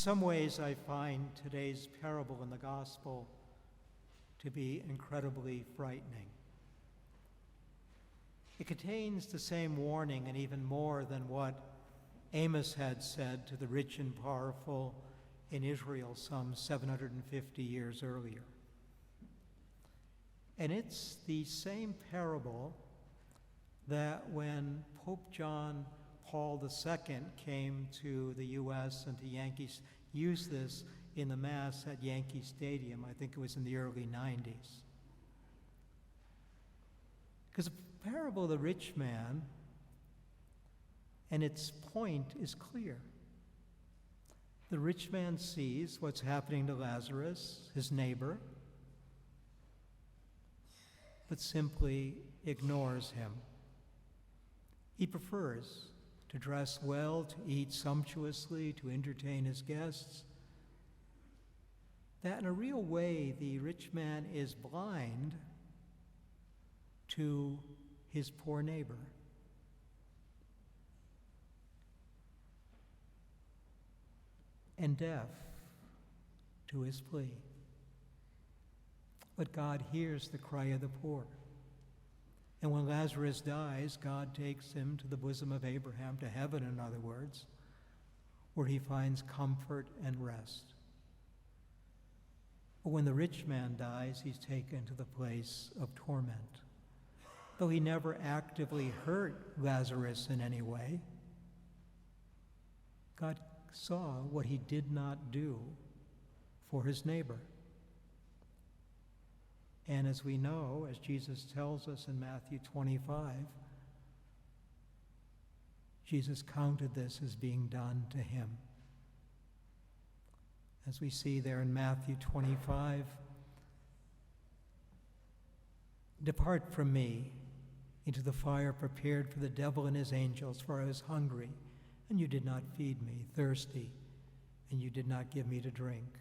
some ways, I find today's parable in the gospel to be incredibly frightening. It contains the same warning and even more than what Amos had said to the rich and powerful in Israel some 750 years earlier. And it's the same parable that when Pope John Paul II came to the U.S. and to Yankees, used this in the Mass at Yankee Stadium. I think it was in the early 90s. Because the parable of the rich man, and its point is clear. The rich man sees what's happening to Lazarus, his neighbor, but simply ignores him. He prefers to dress well, to eat sumptuously, to entertain his guests. That in a real way, the rich man is blind to his poor neighbor. And deaf to his plea. But God hears the cry of the poor. And when Lazarus dies, God takes him to the bosom of Abraham, to heaven, in other words, where he finds comfort and rest. But when the rich man dies, he's taken to the place of torment. Though he never actively hurt Lazarus in any way, God saw what he did not do for his neighbor. And as we know, as Jesus tells us in Matthew 25, Jesus counted this as being done to him. As we see there in Matthew 25, "Depart from me into the fire prepared for the devil and his angels, for I was hungry, and you did not feed me, thirsty, and you did not give me to drink,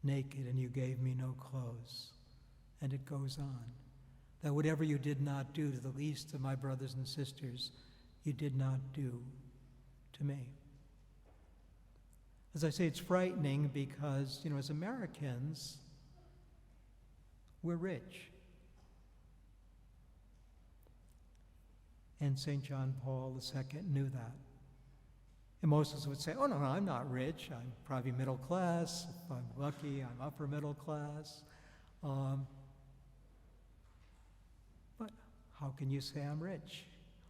naked, and you gave me no clothes." And it goes on, that whatever you did not do to the least of my brothers and sisters, you did not do to me. As I say, it's frightening because, as Americans, we're rich. And St. John Paul II knew that. And most of us would say, oh, no, I'm not rich. I'm probably middle class. If I'm lucky, I'm upper middle class. But how can you say I'm rich?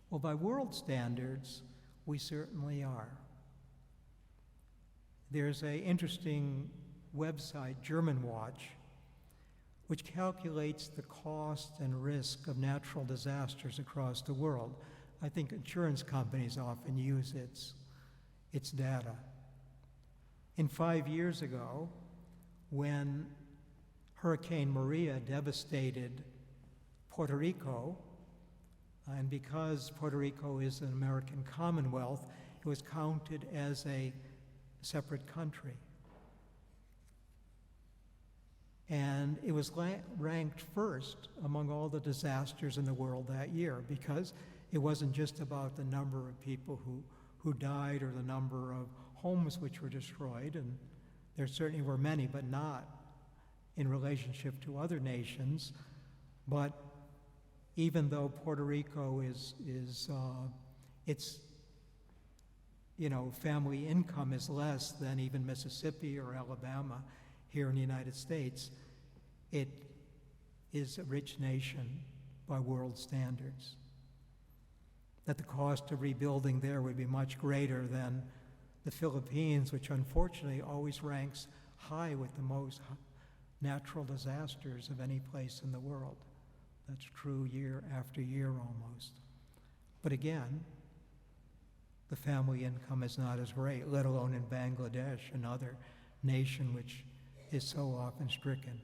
Well, by world standards, we certainly are. There's an interesting website, German Watch, which calculates the cost and risk of natural disasters across the world. I think insurance companies often use its data. And 5 years ago, when Hurricane Maria devastated Puerto Rico, and because Puerto Rico is an American Commonwealth, it was counted as a separate country. And it was ranked first among all the disasters in the world that year, because it wasn't just about the number of people who died or the number of homes which were destroyed, and there certainly were many, but not in relationship to other nations. But even though Puerto Rico its family income is less than even Mississippi or Alabama here in the United States, it is a rich nation by world standards. That the cost of rebuilding there would be much greater than the Philippines, which unfortunately always ranks high with the most natural disasters of any place in the world. That's true year after year almost. But again, the family income is not as great, let alone in Bangladesh, another nation which is so often stricken.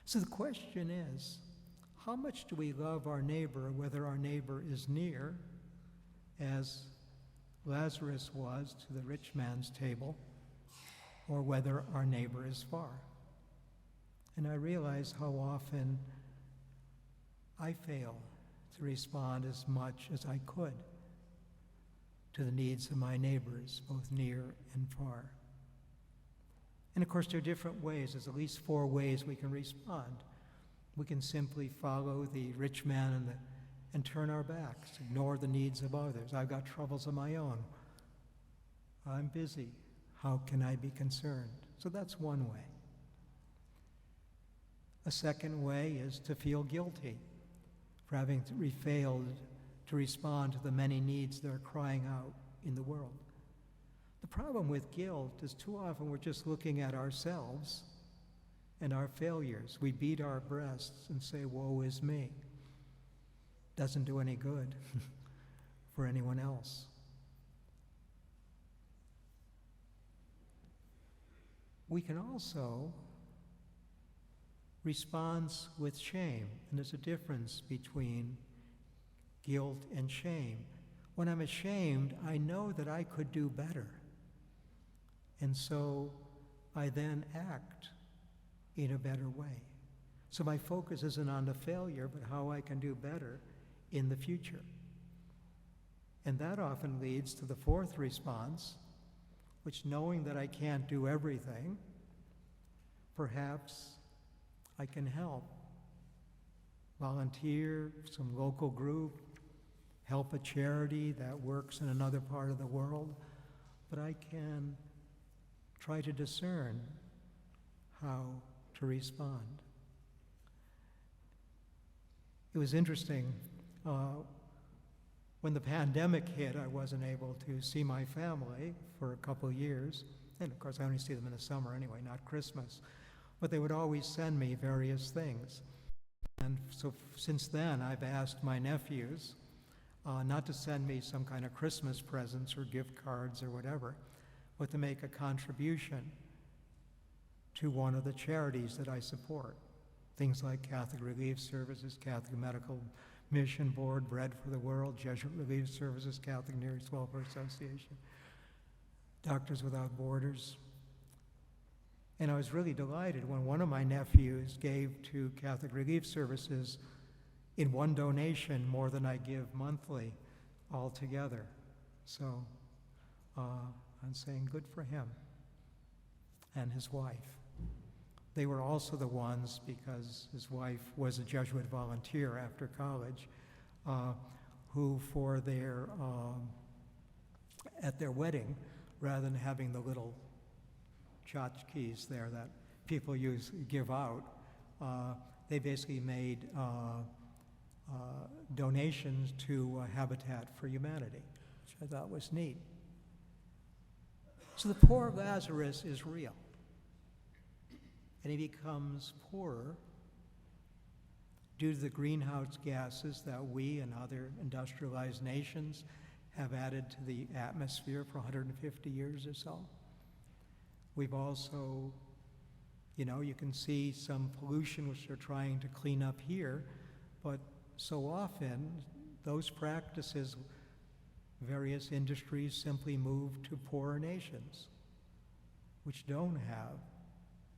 So the question is, how much do we love our neighbor, whether our neighbor is near, as Lazarus was to the rich man's table, or whether our neighbor is far? And I realize how often I fail to respond as much as I could to the needs of my neighbors, both near and far. And of course, there are different ways. There's at least 4 ways we can respond. We can simply follow the rich man and turn our backs, ignore the needs of others. I've got troubles of my own. I'm busy. How can I be concerned? So that's one way. A second way is to feel guilty for having failed to respond to the many needs that are crying out in the world. The problem with guilt is too often we're just looking at ourselves and our failures. We beat our breasts and say, woe is me. Doesn't do any good for anyone else. We can also respond with shame, and there's a difference between guilt and shame. When I'm ashamed, I know that I could do better. And so I then act in a better way. So my focus isn't on the failure, but how I can do better in the future. And that often leads to the 4th response, which, knowing that I can't do everything, perhaps I can help. Volunteer, some local group, help a charity that works in another part of the world, but I can try to discern how to respond. It was interesting, when the pandemic hit, I wasn't able to see my family for a couple years, and of course I only see them in the summer anyway, not Christmas, but they would always send me various things. And so since then, I've asked my nephews not to send me some kind of Christmas presents or gift cards or whatever, but to make a contribution to one of the charities that I support. Things like Catholic Relief Services, Catholic Medical Mission Board, Bread for the World, Jesuit Relief Services, Catholic Nearest Welfare Association, Doctors Without Borders. And I was really delighted when one of my nephews gave to Catholic Relief Services in one donation more than I give monthly altogether. So I'm saying good for him and his wife. They were also the ones, because his wife was a Jesuit volunteer after college, who for their, at their wedding, rather than having the little tchotchkes there that people give out, they basically made donations to Habitat for Humanity, which I thought was neat. So the poor Lazarus is real. And he becomes poorer due to the greenhouse gases that we and other industrialized nations have added to the atmosphere for 150 years or so. We've also, you can see some pollution which they're trying to clean up here, but so often those practices, various industries simply move to poorer nations, which don't have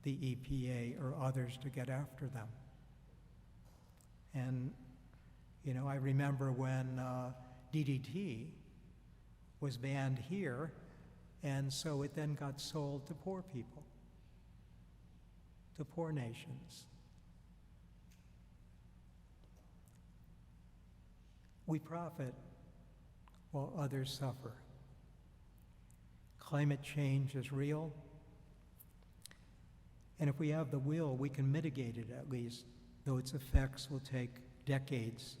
the EPA or others to get after them. And, I remember when DDT was banned here, and so it then got sold to poor people, to poor nations. We profit while others suffer. Climate change is real. And if we have the will, we can mitigate it at least, though its effects will take decades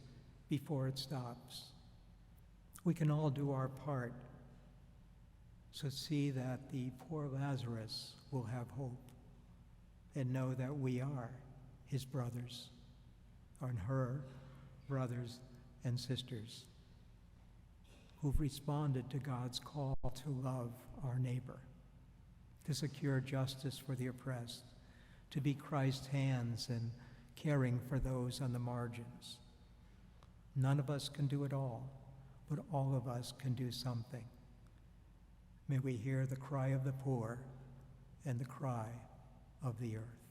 before it stops. We can all do our part, so see that the poor Lazarus will have hope and know that we are his brothers, and her brothers and sisters, who've responded to God's call to love our neighbor, to secure justice for the oppressed, to be Christ's hands in caring for those on the margins. None of us can do it all, but all of us can do something. May we hear the cry of the poor and the cry of the earth.